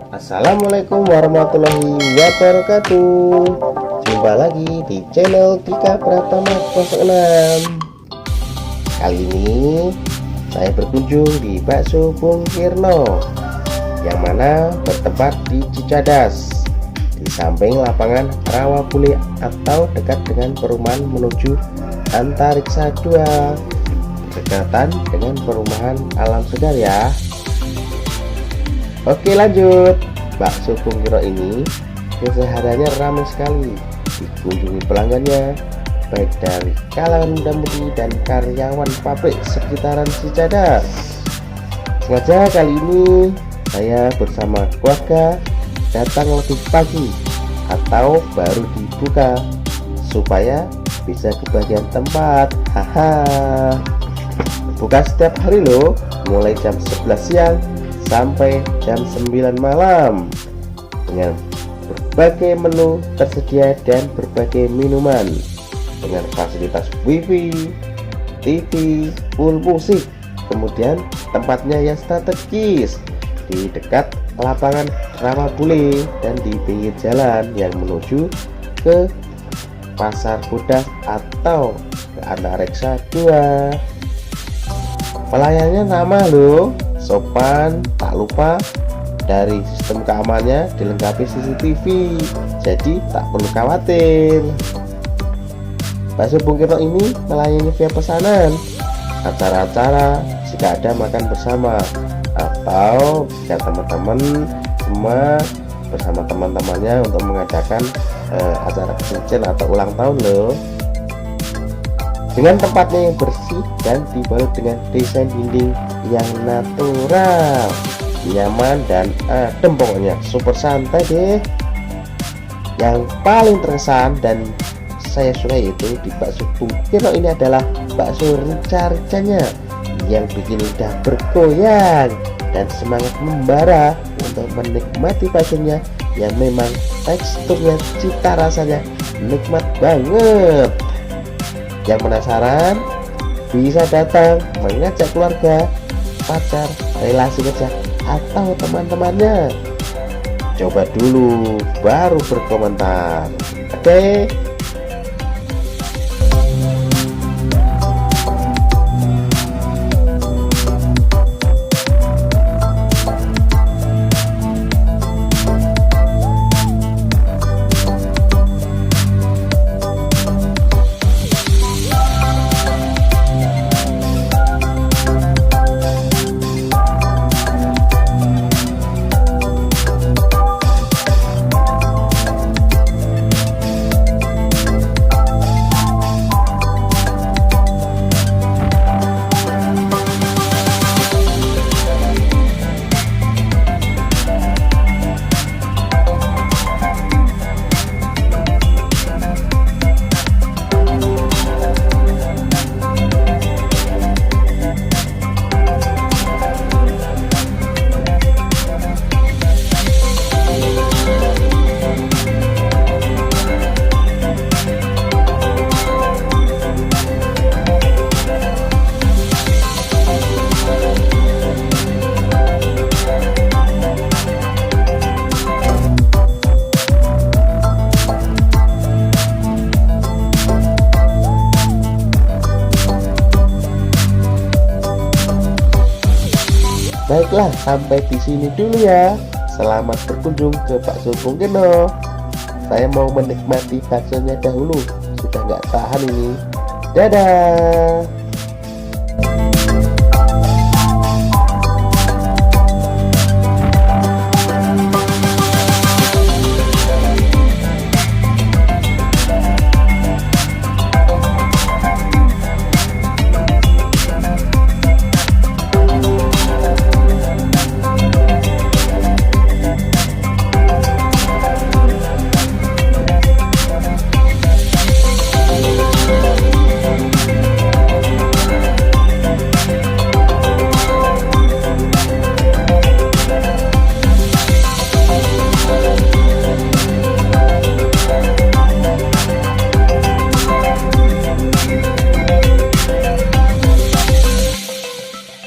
Assalamualaikum warahmatullahi wabarakatuh. Jumpa lagi di channel Rica-Ricanya 06. Kali ini saya berkunjung di Bakso Bung Kirno, yang mana bertempat di Cicadas, di samping lapangan Rawa Bule atau dekat dengan perumahan menuju Antariksa 2, berdekatan dengan perumahan alam segar ya. Oke, lanjut. Bakso Bung Kirno ini kesehariannya ramai sekali dikunjungi pelanggannya, baik dari kalangan muda-mudi dan karyawan pabrik sekitaran Cicadas. Sengaja kali ini saya bersama keluarga datang lebih pagi atau baru dibuka supaya bisa kebagian tempat. Haha. Buka setiap hari loh, mulai jam 11 siang sampai jam 9 malam, dengan berbagai menu tersedia dan berbagai minuman, dengan fasilitas wifi, TV, full musik. Kemudian tempatnya yang strategis di dekat lapangan Rawa Bule dan di pinggir jalan yang menuju ke pasar pedas atau ke Antariksa 2. Pelayannya ramah loh, sopan, tak lupa dari sistem keamanannya dilengkapi CCTV, jadi tak perlu khawatir. Bakso Bung Kirno ini melayani via pesanan, acara-acara jika ada makan bersama, atau jika teman-teman semua bersama teman-temannya untuk mengadakan acara kecil atau ulang tahun loh. Dengan tempatnya yang bersih dan dibalut dengan desain dinding yang natural, nyaman dan adem, pokoknya super santai deh. Yang paling terkesan dan saya suka itu di Bakso Bung Kirno ini adalah bakso Rica-Ricanya yang bikin lidah bergoyang dan semangat membara untuk menikmati baksonya yang memang teksturnya, cita rasanya nikmat banget. Yang penasaran bisa datang mengajak keluarga, pacar, relasi kerja, atau teman-temannya. Coba dulu baru berkomentar. Oke. Baiklah, sampai di sini dulu ya. Selamat berkunjung ke Bakso Bung Kirno. Saya mau menikmati baksonya dahulu, sudah nggak tahan ini. Dadah.